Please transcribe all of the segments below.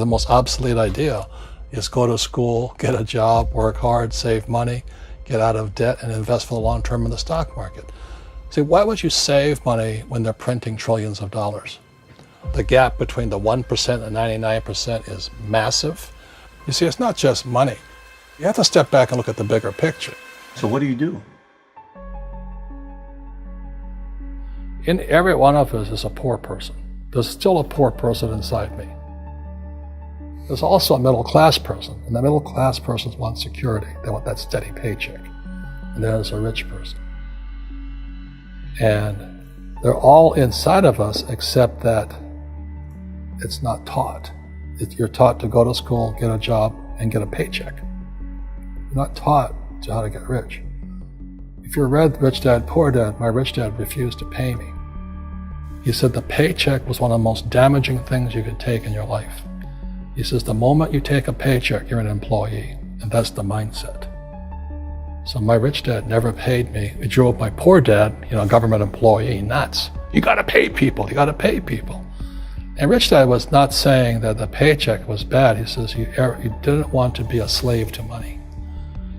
The most obsolete idea is go to school, get a job, work hard, save money, get out of debt, and invest for the long term in the stock market. See, why would you save money when they're printing trillions of dollars? The gap between the 1% and 99% is massive. You see, it's not just money. You have to step back and look at the bigger picture. So what do you do? In every one of us is a poor person. There's still a poor person inside me. There's also a middle class person, and the middle class person wants security. They want that steady paycheck. And there's a rich person. And they're all inside of us, except that it's not taught. You're taught to go to school, get a job, and get a paycheck. You're not taught to how to get rich. If you read Rich Dad, Poor Dad, my rich dad refused to pay me. He said the paycheck was one of the most damaging things you could take in your life. He says the moment you take a paycheck, you're an employee, and that's the mindset. So my rich dad never paid me. It drove my poor dad, government employee, nuts. You gotta pay people, you gotta pay people. And Rich Dad was not saying that the paycheck was bad. He says you didn't want to be a slave to money.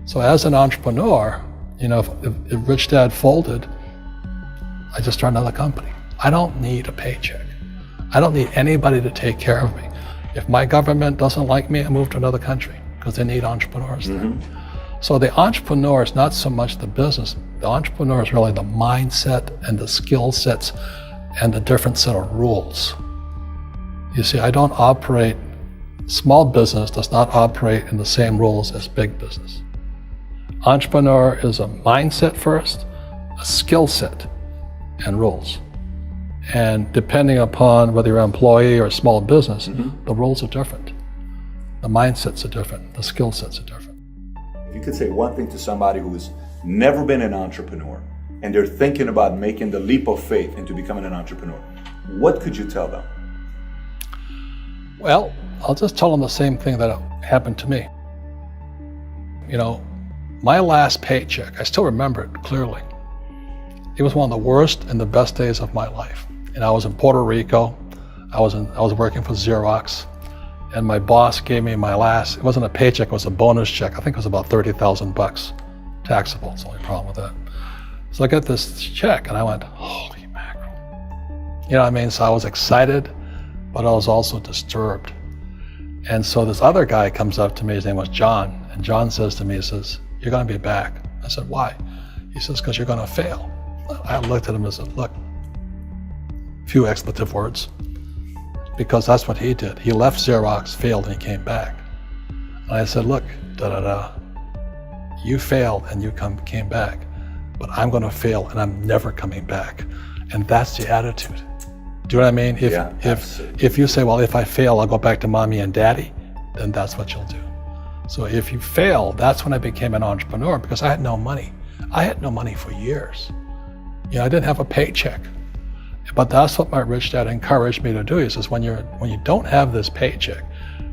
So as an entrepreneur, if Rich Dad folded, I just started another company. I don't need a paycheck. I don't need anybody to take care of me. If my government doesn't like me, I move to another country because they need entrepreneurs there. So the entrepreneur is not so much the business. The entrepreneur is really the mindset and the skill sets and the different set of rules. You see, I don't operate, small business does not operate in the same rules as big business. Entrepreneur is a mindset first, a skill set, and rules. And depending upon whether you're an employee or a small business, the rules are different. The mindsets are different, the skill sets are different. If you could say one thing to somebody who's never been an entrepreneur and they're thinking about making the leap of faith into becoming an entrepreneur, what could you tell them? Well, I'll just tell them the same thing that happened to me. My last paycheck, I still remember it clearly. It was one of the worst and the best days of my life. And I was in Puerto Rico. I was working for Xerox, and my boss gave me my last, it wasn't a paycheck, it was a bonus check. I think it was about $30,000, taxable. It's the only problem with that. So I got this check and I went, holy mackerel. So I was excited, but I was also disturbed. And so this other guy comes up to me, his name was John, and John says to me, he says, you're gonna be back. I said, why? He says, because you're gonna fail. I looked at him and said, look, few expletive words, because that's what he did. He left Xerox, failed, and he came back. And I said, look, you failed and you came back, but I'm gonna fail and I'm never coming back. And that's the attitude. Do you know what I mean? If you say, well, if I fail, I'll go back to mommy and daddy, then that's what you'll do. So if you fail, that's when I became an entrepreneur, because I had no money. I had no money for years. I didn't have a paycheck. But that's what my rich dad encouraged me to do. He says, when you don't have this paycheck,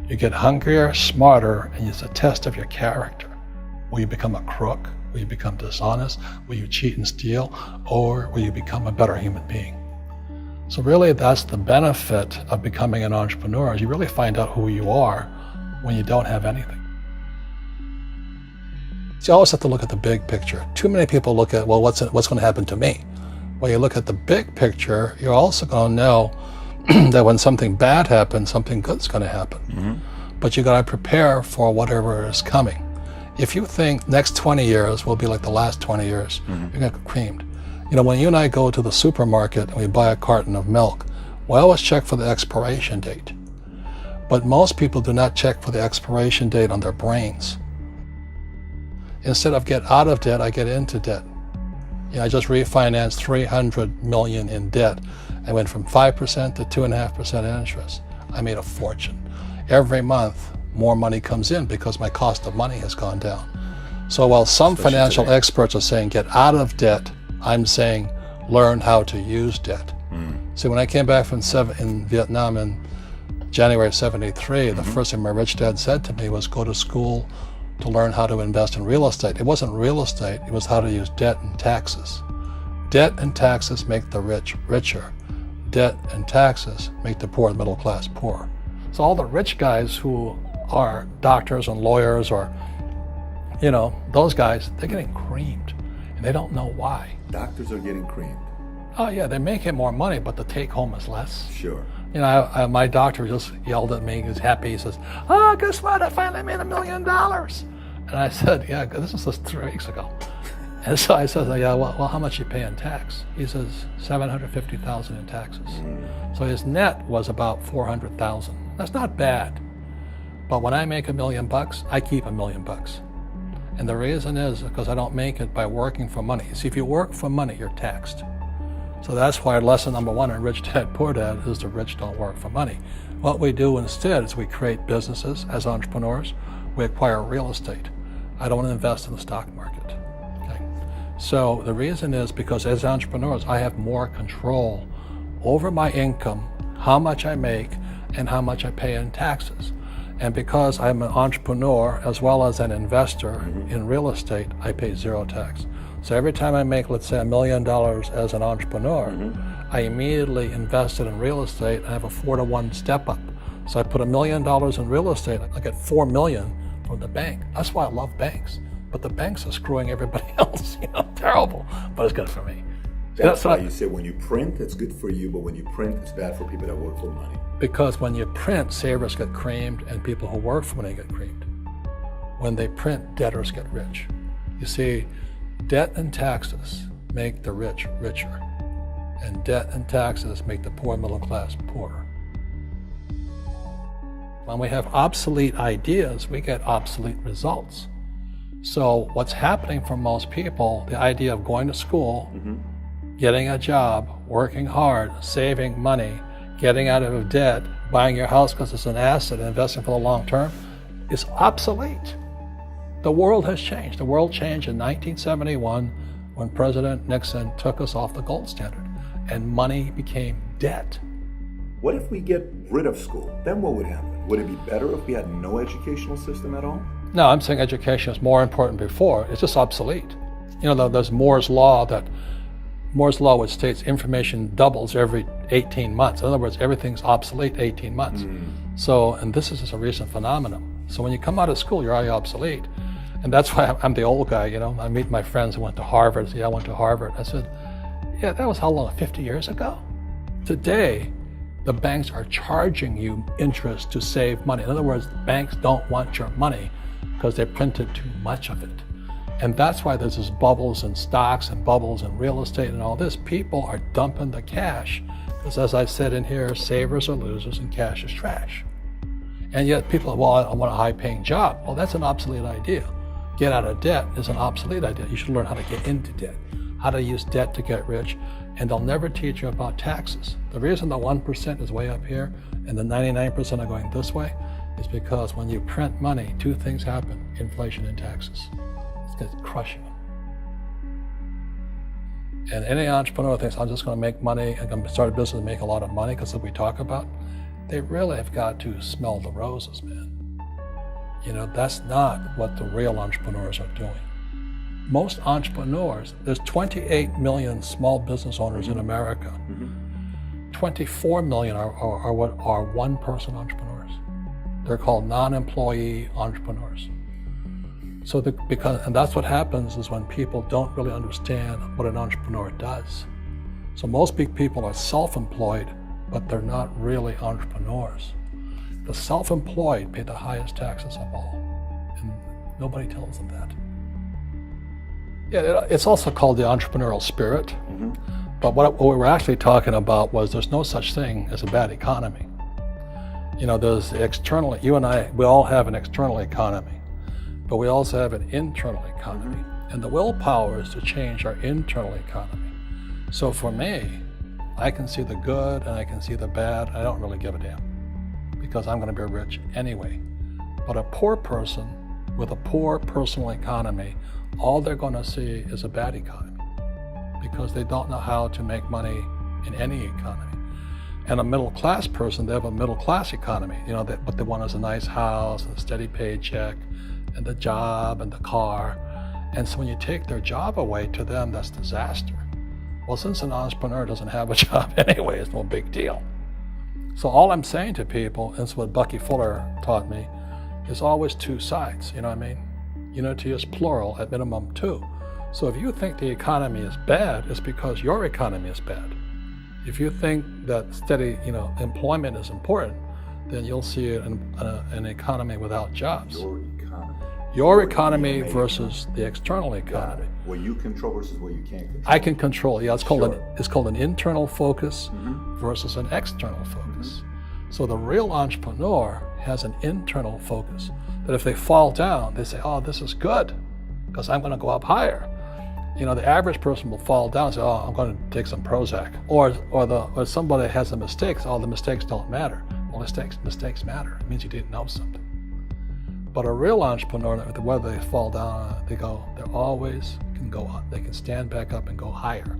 you get hungrier, smarter, and it's a test of your character. Will you become a crook? Will you become dishonest? Will you cheat and steal? Or will you become a better human being? So really, that's the benefit of becoming an entrepreneur, is you really find out who you are when you don't have anything. So you always have to look at the big picture. Too many people look at, well, what's going to happen to me? When you look at the big picture, you're also going to know that when something bad happens, something good's going to happen. But you got to prepare for whatever is coming. If you think next 20 years will be like the last 20 years, you're going to get creamed. When you and I go to the supermarket and we buy a carton of milk, we always check for the expiration date. But most people do not check for the expiration date on their brains. Instead of get out of debt, I get into debt. I just refinanced $300 million in debt. I went from 5% to 2.5% interest. I made a fortune. Every month, more money comes in because my cost of money has gone down. So while some financial experts are saying get out of debt, I'm saying learn how to use debt. See, when I came back from in Vietnam in January of '73, the first thing my rich dad said to me was go to school to learn how to invest in real estate. It wasn't real estate, it was how to use debt and taxes. Debt and taxes make the rich richer. Debt and taxes make the poor, the middle class, poor. So all the rich guys who are doctors and lawyers or, those guys, they're getting creamed and they don't know why. Doctors are getting creamed. Oh yeah, they make it more money, but the take home is less. Sure. My doctor just yelled at me. He was happy. He says, "Oh, guess what? I finally made $1 million." And I said, "Yeah, this was just 3 weeks ago." And so I said, "Yeah, well, how much you pay in tax?" He says, $750,000 in taxes. So his net was about $400,000. That's not bad. But when I make $1 million, I keep $1 million. And the reason is because I don't make it by working for money. See, if you work for money, you're taxed. So that's why lesson number 1 in Rich Dad, Poor Dad is the rich don't work for money. What we do instead is we create businesses as entrepreneurs. We acquire real estate. I don't invest in the stock market. Okay? So the reason is because as entrepreneurs, I have more control over my income, how much I make, and how much I pay in taxes. And because I'm an entrepreneur as well as an investor in real estate, I pay 0 tax. So every time I make, let's say, $1 million as an entrepreneur, I immediately invested in real estate and I have a 4-to-1 step up. So I put $1 million in real estate, I get $4 million from the bank. That's why I love banks. But the banks are screwing everybody else, terrible, but it's good for me. That's why you say when you print, it's good for you, but when you print, it's bad for people that work for money. Because when you print, savers get creamed and people who work for money get creamed. When they print, debtors get rich. You see, debt and taxes make the rich richer, and debt and taxes make the poor middle class poorer. When we have obsolete ideas, we get obsolete results. So what's happening for most people, the idea of going to school, getting a job, working hard, saving money, getting out of debt, buying your house because it's an asset, and investing for the long term, is obsolete. The world has changed. The world changed in 1971 when President Nixon took us off the gold standard and money became debt. What if we get rid of school? Then what would happen? Would it be better if we had no educational system at all? No, I'm saying education is more important before. It's just obsolete. There's Moore's Law which states information doubles every 18 months. In other words, everything's obsolete 18 months. So, and this is just a recent phenomenon. So when you come out of school, you're already obsolete. And that's why I'm the old guy, I meet my friends who went to Harvard. I went to Harvard. I said, yeah, that was how long, 50 years ago? Today, the banks are charging you interest to save money. In other words, banks don't want your money because they printed too much of it. And that's why there's this bubbles in stocks and bubbles in real estate and all this. People are dumping the cash because, as I said in here, savers are losers and cash is trash. And yet people are, well, I want a high-paying job. Well, that's an obsolete idea. Get out of debt is an obsolete idea. You should learn how to get into debt, how to use debt to get rich, and they'll never teach you about taxes. The reason the 1% is way up here and the 99% are going this way is because when you print money, 2 things happen: inflation and taxes. It's crushing them. And any entrepreneur thinks, I'm just going to make money, I'm going to start a business and make a lot of money because of what we talk about. They really have got to smell the roses, man. That's not what the real entrepreneurs are doing. Most entrepreneurs, there's 28 million small business owners in America. 24 million are what are one-person entrepreneurs. They're called non-employee entrepreneurs. So and that's what happens is when people don't really understand what an entrepreneur does. So most big people are self-employed, but they're not really entrepreneurs. The self-employed pay the highest taxes of all, and nobody tells them that. Yeah, it's also called the entrepreneurial spirit, but what we were actually talking about was there's no such thing as a bad economy. There's external, you and I, we all have an external economy, but we also have an internal economy, and the willpower is to change our internal economy. So for me, I can see the good and I can see the bad. I don't really give a damn because I'm going to be rich anyway. But a poor person with a poor personal economy, all they're going to see is a bad economy because they don't know how to make money in any economy. And a middle class person, they have a middle class economy. What they want is a nice house and a steady paycheck and the job and the car. And so when you take their job away, to them, that's disaster. Well, since an entrepreneur doesn't have a job anyway, it's no big deal. So all I'm saying to people, and it's what Bucky Fuller taught me, is always two sides, you know what I mean? Unity is plural, at minimum two. So if you think the economy is bad, it's because your economy is bad. If you think that steady, employment is important, then you'll see an economy without jobs. Your economy versus the external economy. What you control versus what you can't control. I can control. Yeah, it's called an internal focus versus an external focus. So the real entrepreneur has an internal focus. That if they fall down, they say, "Oh, this is good, because I'm going to go up higher." The average person will fall down and say, "Oh, I'm going to take some Prozac," or somebody has a mistake. So, "Oh, the mistakes don't matter." Well, mistakes matter. It means you didn't know something. But a real entrepreneur, whether they fall down, they always can go up. They can stand back up and go higher.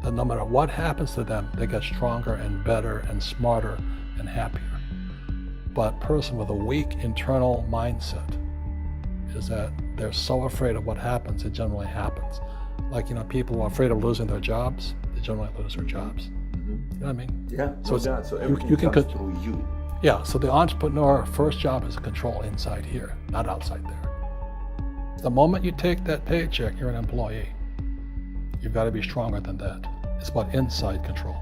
That no matter what happens to them, they get stronger and better and smarter and happier. But a person with a weak internal mindset is that they're so afraid of what happens, it generally happens. Like, people who are afraid of losing their jobs, they generally lose their jobs. You know what I mean? Yeah, so everything you can comes through you. Yeah, so the entrepreneur first job is to control inside here, not outside there. The moment you take that paycheck, you're an employee. You've got to be stronger than that. It's about inside control.